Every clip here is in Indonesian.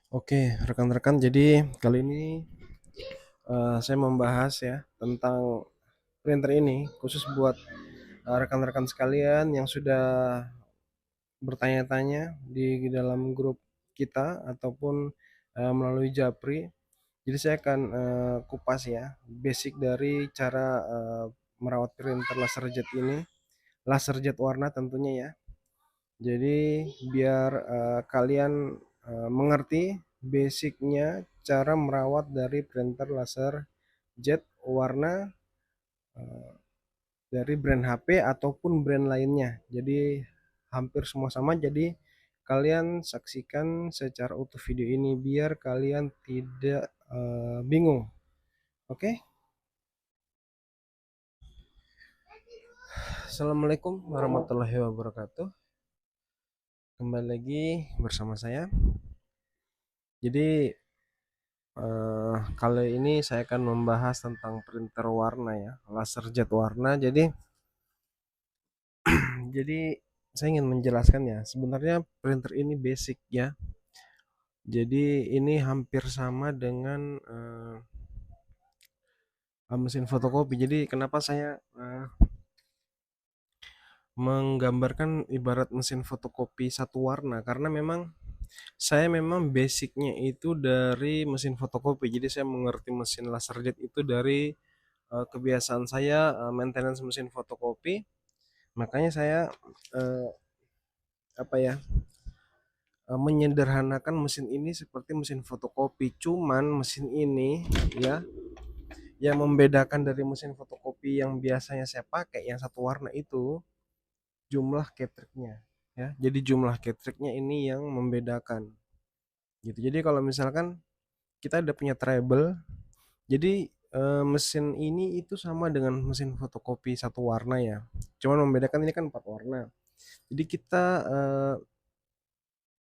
Oke, rekan-rekan, jadi kali ini saya membahas ya tentang printer ini khusus buat rekan-rekan sekalian yang sudah bertanya-tanya di dalam grup kita ataupun melalui Japri. Jadi saya akan kupas ya basic dari cara merawat printer laserjet ini, laserjet warna tentunya ya. Jadi biar kalian mengerti basicnya cara merawat dari printer laser jet warna dari brand HP ataupun brand lainnya. Jadi hampir semua sama. Jadi kalian saksikan secara utuh video ini biar kalian tidak bingung. Oke? Assalamualaikum warahmatullahi wabarakatuh. Kembali lagi bersama saya. Jadi kali ini saya akan membahas tentang printer warna ya, laser jet warna. Jadi saya ingin menjelaskan ya, sebenarnya printer ini basic ya. Jadi ini hampir sama dengan mesin fotokopi. Jadi kenapa saya menggambarkan ibarat mesin fotokopi satu warna? Karena saya memang basicnya itu dari mesin fotokopi. Jadi saya mengerti mesin laserjet itu dari kebiasaan saya maintenance mesin fotokopi. Makanya saya eh, apa ya menyederhanakan mesin ini seperti mesin fotokopi. Cuman mesin ini ya yang membedakan dari mesin fotokopi yang biasanya saya pakai yang satu warna itu jumlah cartridge-nya ya. Jadi jumlah cartridge-nya ini yang membedakan gitu. Jadi kalau misalkan kita ada punya treble, jadi mesin ini itu sama dengan mesin fotokopi satu warna ya. Cuman membedakan ini kan empat warna. Jadi kita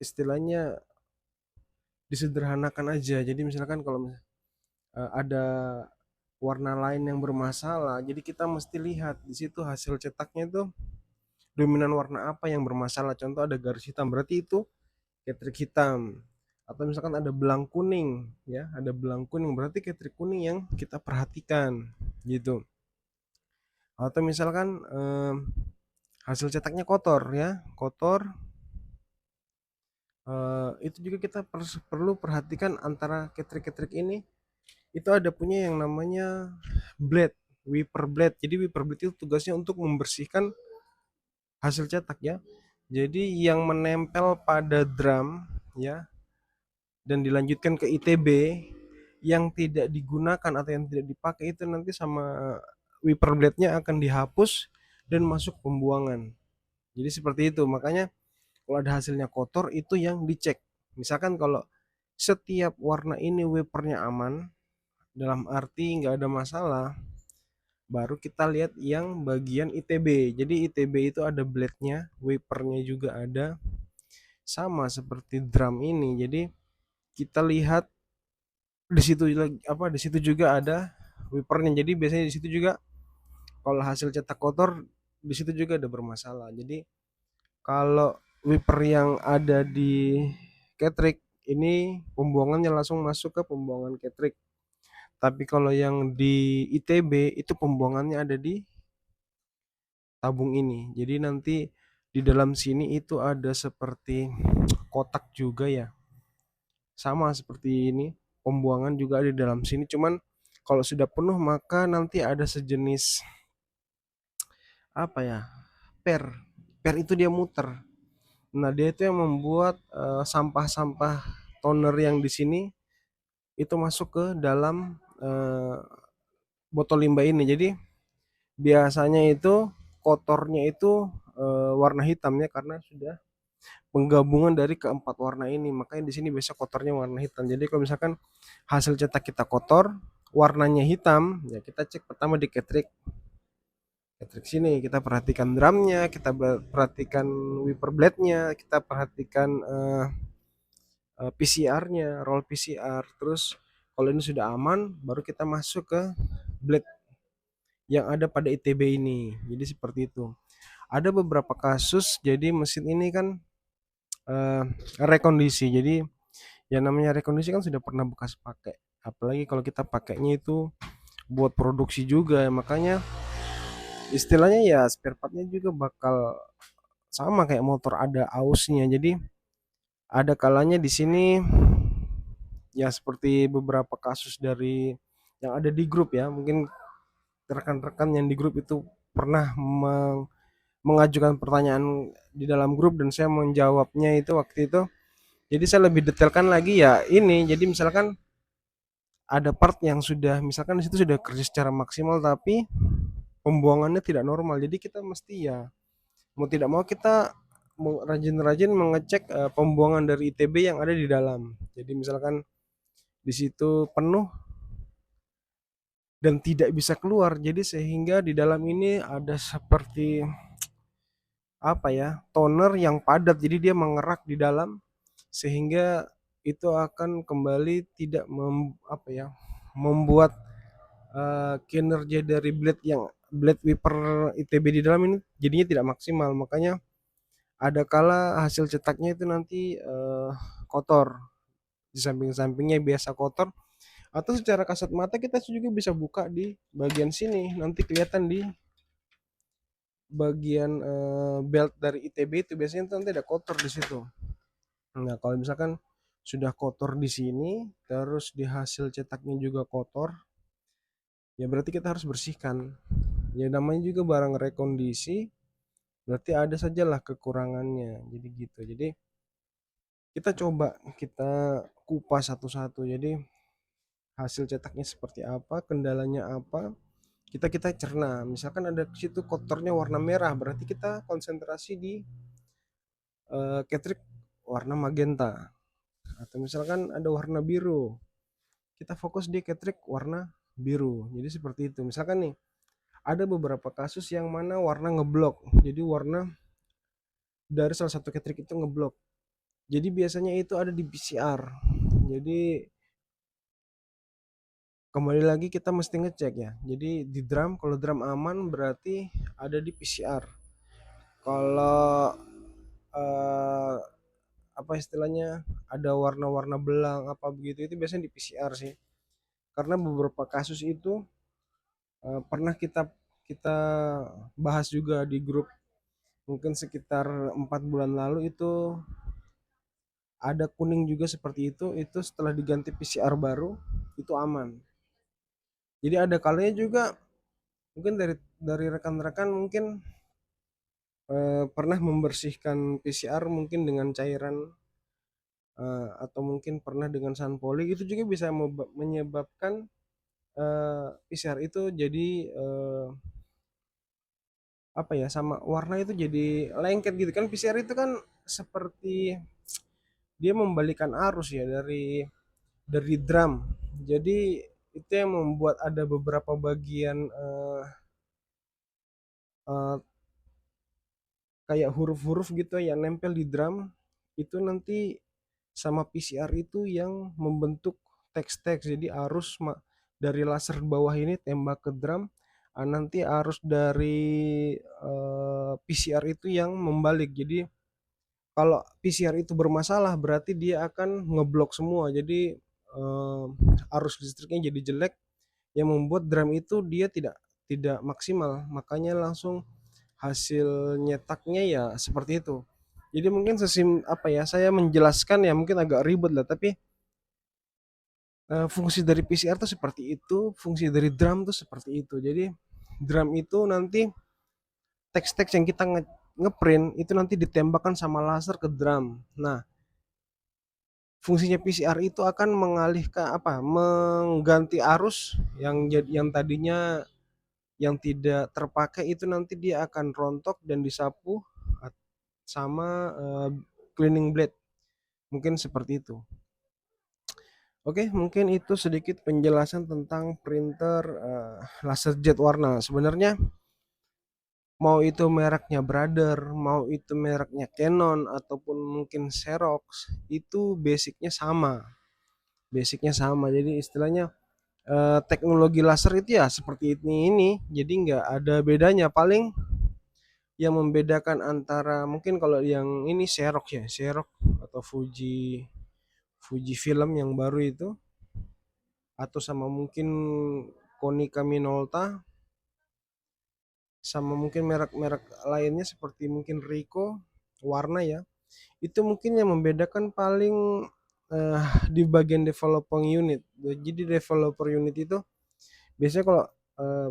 istilahnya disederhanakan aja. Jadi misalkan kalau ada warna lain yang bermasalah, jadi kita mesti lihat di situ hasil cetaknya itu dominan warna apa yang bermasalah. Contoh ada garis hitam, berarti itu ketrik hitam. Atau misalkan ada belang kuning, ya, ada belang kuning, berarti ketrik kuning yang kita perhatikan, gitu. Atau misalkan hasil cetaknya kotor, ya, kotor. Itu juga kita perlu perhatikan antara ketrik-ketrik ini itu ada punya yang namanya blade, wiper blade. Jadi wiper blade itu tugasnya untuk membersihkan hasil cetak ya. Jadi yang menempel pada drum ya dan dilanjutkan ke ITB yang tidak digunakan atau yang tidak dipakai itu nanti sama wiper blade-nya akan dihapus dan masuk pembuangan. Jadi seperti itu. Makanya kalau ada hasilnya kotor itu yang dicek. Misalkan kalau setiap warna ini wipernya aman, dalam arti nggak ada masalah, baru kita lihat yang bagian ITB. Jadi ITB itu ada blade-nya, wipernya juga ada, sama seperti drum ini. Jadi kita lihat di situ di situ juga ada wipernya. Jadi biasanya di situ juga kalau hasil cetak kotor di situ juga ada bermasalah. Jadi kalau wiper yang ada di Ketrik ini pembuangannya langsung masuk ke pembuangan Ketrik. Tapi kalau yang di ITB itu pembuangannya ada di tabung ini. Jadi nanti di dalam sini itu ada seperti kotak juga ya. Sama seperti ini, pembuangan juga ada di dalam sini. Cuman kalau sudah penuh maka nanti ada sejenis apa ya? Per. Per itu dia muter. Nah, dia itu yang membuat sampah-sampah toner yang di sini itu masuk ke dalam botol limbah ini. Jadi biasanya itu kotornya itu warna hitamnya karena sudah penggabungan dari keempat warna ini. Makanya di sini biasa kotornya warna hitam. Jadi kalau misalkan hasil cetak kita kotor, warnanya hitam, ya kita cek pertama di ketrik. Ketrik sini kita perhatikan drumnya, kita perhatikan wiper blade-nya, kita perhatikan PCR-nya, roll PCR. Terus kalau ini sudah aman, baru kita masuk ke blade yang ada pada ITB ini. Jadi seperti itu. Ada beberapa kasus, jadi mesin ini kan rekondisi. Jadi Ya namanya rekondisi kan sudah pernah bekas pakai. Apalagi kalau kita pakainya itu buat produksi juga, makanya istilahnya ya spare partnya juga bakal sama kayak motor ada ausnya. Jadi ada kalanya di sini ya seperti beberapa kasus dari yang ada di grup ya, mungkin rekan-rekan yang di grup itu pernah mengajukan pertanyaan di dalam grup dan saya menjawabnya itu waktu itu. Jadi saya lebih detailkan lagi ya ini. Jadi misalkan ada part yang sudah misalkan di situ sudah kerja secara maksimal tapi pembuangannya tidak normal. Jadi kita mesti ya mau tidak mau kita rajin-rajin mengecek pembuangan dari ITB yang ada di dalam. Jadi misalkan di situ penuh dan tidak bisa keluar. Jadi sehingga di dalam ini ada seperti apa ya, toner yang padat. Jadi dia mengerak di dalam sehingga itu akan kembali tidak apa ya, membuat kinerja dari blade wiper ITB di dalam ini jadinya tidak maksimal. Makanya ada kala hasil cetaknya itu nanti kotor, di samping-sampingnya biasa kotor, atau secara kasat mata kita juga bisa buka di bagian sini, nanti kelihatan di bagian belt dari ITB itu biasanya nanti ada kotor di situ. Nah kalau misalkan sudah kotor di sini terus di hasil cetaknya juga kotor, ya berarti kita harus bersihkan. Ya namanya juga barang rekondisi, berarti ada sajalah kekurangannya. Jadi gitu. Jadi kita coba kita kupas satu-satu. Jadi hasil cetaknya seperti apa, kendalanya apa, kita cerna. Misalkan ada ke situ kotornya warna merah, berarti kita konsentrasi di ketrik warna magenta. Atau misalkan ada warna biru, kita fokus di ketrik warna biru. Jadi seperti itu. Misalkan nih, ada beberapa kasus yang mana warna ngeblok. Jadi warna dari salah satu ketrik itu ngeblok. Jadi biasanya itu ada di PCR. Jadi kembali lagi kita mesti ngecek ya. Jadi di drum, kalau drum aman berarti ada di PCR. Kalau eh, apa istilahnya ada warna-warna belang apa begitu itu biasanya di PCR sih. Karena beberapa kasus itu pernah kita kita bahas juga di grup mungkin sekitar 4 bulan lalu itu ada kuning juga seperti itu setelah diganti PCR baru itu aman. Jadi ada kalanya juga mungkin dari rekan-rekan mungkin pernah membersihkan PCR mungkin dengan cairan atau mungkin pernah dengan sunpoly itu juga bisa menyebabkan PCR itu jadi apa ya sama warna itu jadi lengket gitu kan. PCR itu kan seperti dia membalikan arus ya dari drum. Jadi itu yang membuat ada beberapa bagian eh, kayak huruf-huruf gitu yang nempel di drum itu nanti sama PCR itu yang membentuk teks-teks. Jadi arus dari laser bawah ini tembak ke drum, nanti arus dari PCR itu yang membalik. Jadi kalau PCR itu bermasalah berarti dia akan ngeblok semua. Jadi arus listriknya jadi jelek yang membuat drum itu dia tidak tidak maksimal. Makanya langsung hasil nyetaknya ya seperti itu. Jadi mungkin apa ya saya menjelaskan ya mungkin agak ribet lah tapi fungsi dari PCR tuh seperti itu, fungsi dari drum tuh seperti itu. Jadi drum itu nanti teks-teks yang kita ngeprint itu nanti ditembakkan sama laser ke drum. Nah, fungsinya PCR itu akan mengalihkan apa? Mengganti arus yang tadinya yang tidak terpakai itu nanti dia akan rontok dan disapu sama cleaning blade. Mungkin seperti itu. Oke, mungkin itu sedikit penjelasan tentang printer laser jet warna. Sebenarnya mau itu mereknya Brother, mau itu mereknya Canon ataupun mungkin Xerox, itu basicnya sama. Basicnya sama. Jadi istilahnya teknologi laser itu ya seperti ini. Jadi nggak ada bedanya. Paling yang membedakan antara mungkin kalau yang ini Xerox ya, Xerox atau Fujifilm yang baru itu, atau sama mungkin Konica Minolta, sama mungkin merek-merek lainnya seperti mungkin Ricoh, warna ya. Itu mungkin yang membedakan paling di bagian developer unit. Jadi developer unit itu biasanya kalau eh,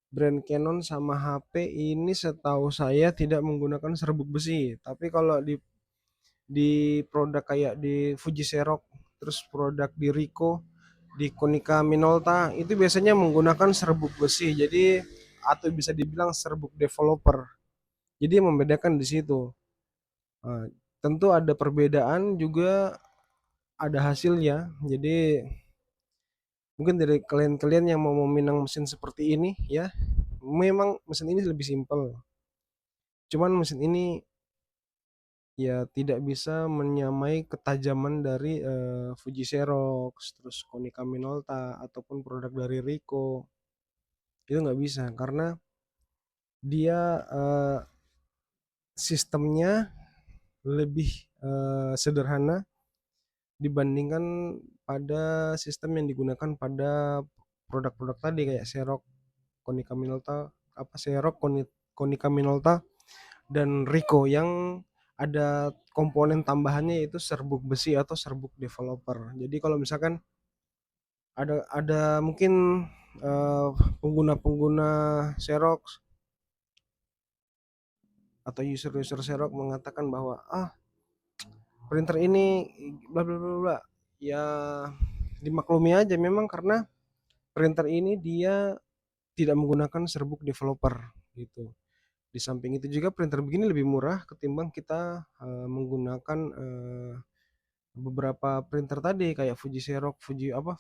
brand Canon sama HP ini setahu saya tidak menggunakan serbuk besi. Tapi kalau di produk kayak di Fuji Xerox, terus produk di Ricoh, di Konica Minolta itu biasanya menggunakan serbuk besi. Jadi atau bisa dibilang serbuk developer. Jadi yang membedakan di situ. Nah, tentu ada perbedaan juga ada hasilnya. Jadi mungkin dari kalian-kalian yang mau meminang mesin seperti ini ya, memang mesin ini lebih simpel. Cuman mesin ini ya tidak bisa menyamai ketajaman dari Fuji Xerox, terus Konica Minolta ataupun produk dari Ricoh. Itu nggak bisa karena dia sistemnya lebih sederhana dibandingkan pada sistem yang digunakan pada produk-produk tadi kayak Xerox, Konica Minolta, apa Xerox, Konica Minolta dan Ricoh yang ada komponen tambahannya yaitu serbuk besi atau serbuk developer. Jadi kalau misalkan ada mungkin eh, pengguna-pengguna Xerox atau user-user Xerox mengatakan bahwa printer ini bla bla bla bla, ya dimaklumi aja memang karena printer ini dia tidak menggunakan serbuk developer gitu. Di samping itu juga printer begini lebih murah ketimbang kita menggunakan beberapa printer tadi kayak Fuji Xerox,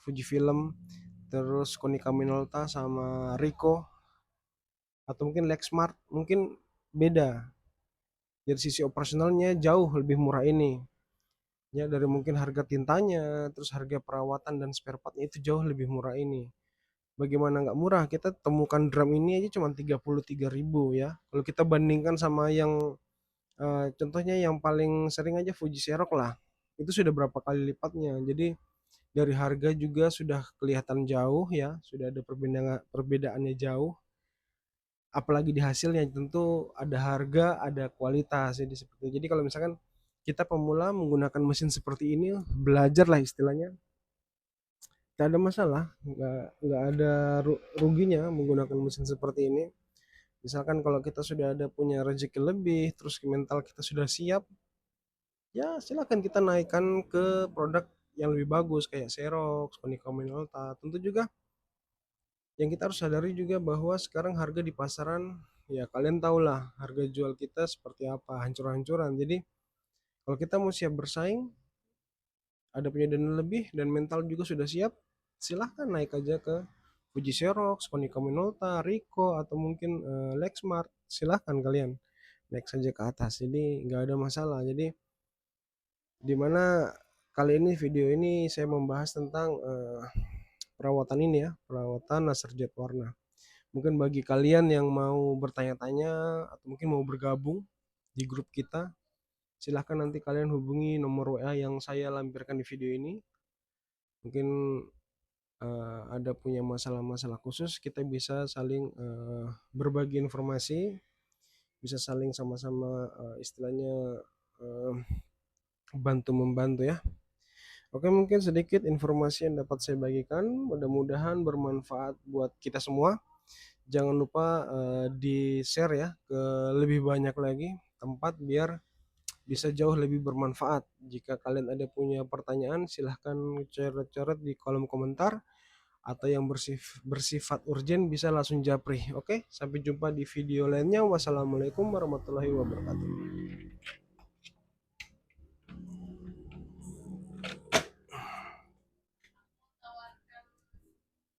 Fujifilm, terus Konica Minolta sama Ricoh atau mungkin Lexmark mungkin beda. Dari sisi operasionalnya jauh lebih murah ini. Ya dari mungkin harga tintanya, terus harga perawatan dan spare partnya itu jauh lebih murah ini. Bagaimana nggak murah? Kita temukan drum ini aja cuma 33.000 ya. Kalau kita bandingkan sama yang contohnya yang paling sering aja Fuji Xerox lah. Itu sudah berapa kali lipatnya. Jadi dari harga juga sudah kelihatan jauh ya, sudah ada perbedaannya jauh. Apalagi di hasilnya tentu ada harga, ada kualitas jadi seperti itu. Jadi kalau misalkan kita pemula menggunakan mesin seperti ini, belajar lah istilahnya, tidak ada masalah, nggak ada ruginya menggunakan mesin seperti ini. Misalkan kalau kita sudah ada punya rezeki lebih, terus mental kita sudah siap, ya silakan kita naikkan ke produk yang lebih bagus kayak Xerox, Konica Minolta. Tentu juga yang kita harus sadari juga bahwa sekarang harga di pasaran, ya kalian tahulah harga jual kita seperti apa, hancur-hancuran. Jadi kalau kita mau siap bersaing, ada punya dana lebih dan mental juga sudah siap, silahkan naik aja ke Fuji Xerox, Konica Minolta, Ricoh atau mungkin Lexmark. Silahkan kalian naik saja ke atas. Jadi nggak ada masalah. Jadi dimana kali ini video ini saya membahas tentang perawatan ini ya, perawatan laser jet warna. Mungkin bagi kalian yang mau bertanya-tanya atau mungkin mau bergabung di grup kita, silahkan nanti kalian hubungi nomor WA yang saya lampirkan di video ini. Mungkin ada punya masalah-masalah khusus, kita bisa saling berbagi informasi, bisa saling sama-sama istilahnya uh, bantu membantu ya. Oke, mungkin sedikit informasi yang dapat saya bagikan. Mudah-mudahan bermanfaat buat kita semua. Jangan lupa di-share ya ke lebih banyak lagi tempat biar bisa jauh lebih bermanfaat. Jika kalian ada punya pertanyaan, silahkan coret-coret di kolom komentar atau yang bersifat urgent bisa langsung japri. Oke, sampai jumpa di video lainnya. Wassalamualaikum warahmatullahi wabarakatuh.